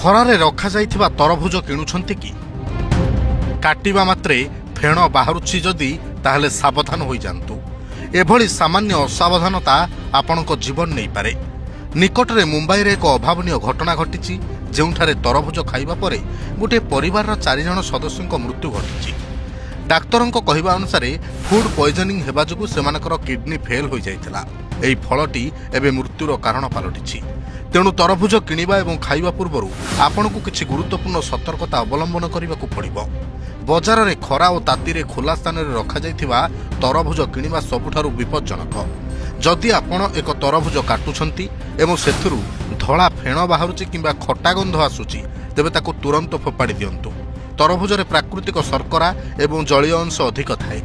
ଖରାରେ ରଖାଯାଇଥିବା ତରଭୁଜ କିଣୁଛନ୍ତି କି? କାଟିବା ମାତ୍ରେ ଫେଣ ବାହାରୁଛି ଯଦି ତାହେଲେ ସାବଧାନ ହୋଇଯାନ୍ତୁ। ଏଭଳି ସାମାନ୍ୟ ଅସାବଧାନତା ଆପଣଙ୍କ ଜୀବନ ନେଇପାରେ। ନିକଟରେ ମୁମ୍ବାଇରେ ଏକ ଅଭାବନୀୟ ଘଟଣା ଘଟିଛି, ଯେଉଁଠାରେ ତରଭୁଜ ଖାଇବା ପରେ ଗୋଟିଏ ପରିବାରର 4 ଜଣ ସଦସ୍ୟଙ୍କ ମୃତ୍ୟୁ ଘଟିଛି। ଡାକ୍ତରଙ୍କ କହିବା ଅନୁସାରେ ଫୁଡ୍ ପଏଜନିଂ ହେବା ଯୋଗୁଁ ସେମାନଙ୍କର କିଡ୍ନି ଫେଲ୍ ହୋଇଯାଇଥିଲା। ଏହି ଫଳଟି ଏବେ ମୃତ୍ୟୁର କାରଣ ପାଲଟିଛି। ତେଣୁ ତରଭୁଜ କିଣିବା ଏବଂ ଖାଇବା ପୂର୍ବରୁ ଆପଣଙ୍କୁ କିଛି ଗୁରୁତ୍ୱପୂର୍ଣ୍ଣ ସତର୍କତା ଅବଲମ୍ବନ କରିବାକୁ ପଡ଼ିବ। ବଜାରରେ ଖରା ଓ ତାତିରେ ଖୋଲା ସ୍ଥାନରେ ରଖାଯାଇଥିବା ତରଭୁଜ କିଣିବା ସବୁଠାରୁ ବିପଜ୍ଜନକ। ଯଦି ଆପଣ ଏକ ତରଭୁଜ କାଟୁଛନ୍ତି ଏବଂ ସେଥିରୁ ଧଳା ଫେଣ ବାହାରୁଛି କିମ୍ବା ଖଟା ଗନ୍ଧ ଆସୁଛି, ତେବେ ତାକୁ ତୁରନ୍ତ ଫୋପାଡ଼ି ଦିଅନ୍ତୁ। ତରଭୁଜରେ ପ୍ରାକୃତିକ ଶର୍କରା ଏବଂ ଜଳୀୟ ଅଂଶ ଅଧିକ ଥାଏ।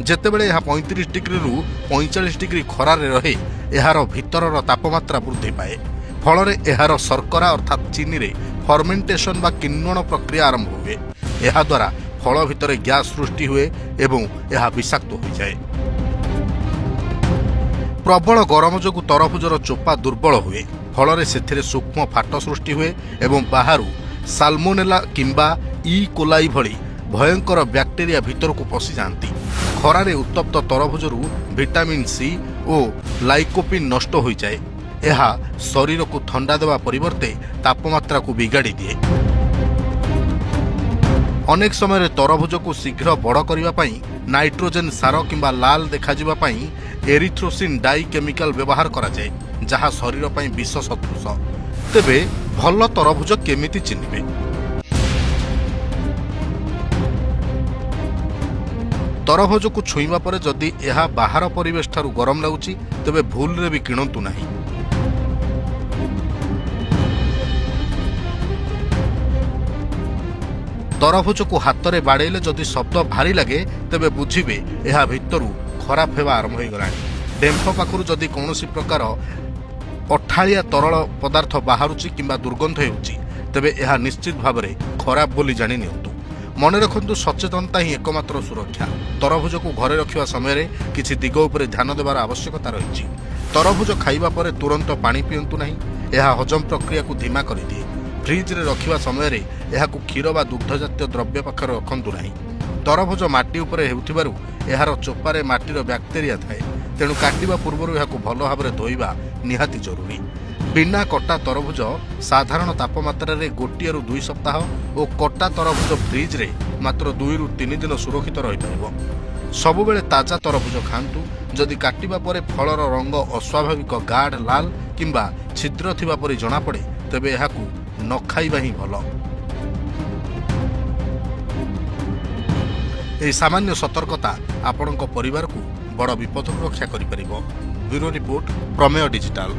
ଯେତେବେଳେ ଏହା 35 ଡିଗ୍ରୀରୁ 45 ଡିଗ୍ରୀ ଖରାରେ ରହେ, ଏହାର ଭିତରର ତାପମାତ୍ରା ବୃଦ୍ଧି ପାଏ। ଫଳରେ ଏହାର ଶର୍କରା ଅର୍ଥାତ୍ ଚିନିରେ ଫର୍ମେଣ୍ଟେସନ୍ ବା କିଣ୍ୱନ ପ୍ରକ୍ରିୟା ଆରମ୍ଭ ହୁଏ। ଏହାଦ୍ୱାରା ଫଳ ଭିତରେ ଗ୍ୟାସ୍ ସୃଷ୍ଟି ହୁଏ ଏବଂ ଏହା ବିଷାକ୍ତ ହୋଇଯାଏ। ପ୍ରବଳ ଗରମ ଯୋଗୁଁ ତରଭୁଜର ଚୋପା ଦୁର୍ବଳ ହୁଏ। ଫଳରେ ସେଥିରେ ସୂକ୍ଷ୍ମ ଫାଟ ସୃଷ୍ଟି ହୁଏ ଏବଂ ବାହାରୁ ସାଲମୋନେଲା କିମ୍ବା ଇ କୋଲାଇ ଭଳି ଭୟଙ୍କର ବ୍ୟାକ୍ଟେରିଆ ଭିତରକୁ ପଶିଯାଆନ୍ତି। ଖରାରେ ଉତ୍ତପ୍ତ ତରଭୁଜରୁ ଭିଟାମିନ୍ ସି ଓ ଲାଇକୋପିନ୍ ନଷ୍ଟ ହୋଇଯାଏ। ଏହା ଶରୀରକୁ ଥଣ୍ଡା ଦେବା ପରିବର୍ତ୍ତେ ତାପମାତ୍ରାକୁ ବିଗାଡ଼ି ଦିଏ। ଅନେକ ସମୟରେ ତରଭୁଜକୁ ଶୀଘ୍ର ବଡ଼ କରିବା ପାଇଁ ନାଇଟ୍ରୋଜେନ୍ ସାର କିମ୍ବା ଲାଲ ଦେଖାଯିବା ପାଇଁ ଏରିଥ୍ରୋସିନ୍ ଡାଇ କେମିକାଲ ବ୍ୟବହାର କରାଯାଏ, ଯାହା ଶରୀର ପାଇଁ ବିଷ ସଦୃଶ। ତେବେ ଭଲ ତରଭୁଜ କେମିତି ଚିହ୍ନିବେ? ତରଭୁଜକୁ ଛୁଇଁବା ପରେ ଯଦି ଏହା ବାହାର ପରିବେଶ ଠାରୁ ଗରମ ଲାଗୁଛି, ତେବେ ଭୁଲରେ ବି କିଣନ୍ତୁ ନାହିଁ। ତରଭୁଜକୁ ହାତରେ ବାଡ଼େଇଲେ ଯଦି ଶବ୍ଦ ଭାରି ଲାଗେ, ତେବେ ବୁଝିବେ ଏହା ଭିତରୁ ଖରାପ ହେବା ଆରମ୍ଭ ହୋଇଗଲାଣି। ଡେମ୍ଫ ପାଖରୁ ଯଦି କୌଣସି ପ୍ରକାର ଅଠାଳିଆ ତରଳ ପଦାର୍ଥ ବାହାରୁଛି କିମ୍ବା ଦୁର୍ଗନ୍ଧ ହେଉଛି, ତେବେ ଏହା ନିଶ୍ଚିତ ଭାବରେ ଖରାପ ବୋଲି ଜାଣି ନିଅନ୍ତୁ। ମନେ ରଖନ୍ତୁ, ସଚେତନତା ହିଁ ଏକମାତ୍ର ସୁରକ୍ଷା। ତରଭୁଜକୁ ଘରେ ରଖିବା ସମୟରେ କିଛି ଦିଗ ଉପରେ ଧ୍ୟାନ ଦେବାର ଆବଶ୍ୟକତା ରହିଛି। ତରଭୁଜ ଖାଇବା ପରେ ତୁରନ୍ତ ପାଣି ପିଅନ୍ତୁ ନାହିଁ। ଏହା ହଜମ ପ୍ରକ୍ରିୟାକୁ ଧୀମା କରିଦିଏ। ଫ୍ରିଜରେ ରଖିବା ସମୟରେ ଏହାକୁ କ୍ଷୀର ବା ଦୁଗ୍ଧଜାତୀୟ ଦ୍ରବ୍ୟ ପାଖରେ ରଖନ୍ତୁ ନାହିଁ। ତରଭୁଜ ମାଟି ଉପରେ ହେଉଥିବାରୁ ଏହାର ଚୋପାରେ ମାଟିର ବ୍ୟାକ୍ଟେରିଆ ଥାଏ। ତେଣୁ କାଟିବା ପୂର୍ବରୁ ଏହାକୁ ଭଲ ଭାବରେ ଧୋଇବା ନିହାତି ଜରୁରୀ। ବିନା କଟା ତରଭୁଜ ସାଧାରଣ ତାପମାତ୍ରାରେ 1 ରୁ 2 ସପ୍ତାହ ଓ କଟା ତରଭୁଜ ଫ୍ରିଜରେ ମାତ୍ର 2 ରୁ 3 ଦିନ ସୁରକ୍ଷିତ ରହିପାରିବ। ସବୁବେଳେ ତାଜା ତରଭୁଜ ଖାଆନ୍ତୁ। ଯଦି କାଟିବା ପରେ ଫଳର ରଙ୍ଗ ଅସ୍ୱାଭାବିକ ଗାଢ଼ ଲାଲ କିମ୍ବା ଛିଦ୍ର ଥିବା ପରି ଜଣାପଡ଼େ, ତେବେ ଏହାକୁ ନ ଖାଇବା ହିଁ ଭଲ। ଏହି ସାମାନ୍ୟ ସତର୍କତା ଆପଣଙ୍କ ପରିବାରକୁ ବଡ଼ ବିପଦରୁ ରକ୍ଷା କରିପାରିବ। ବ୍ୟୁରୋ ରିପୋର୍ଟ, ପ୍ରମେୟ ଡିଜିଟାଲ।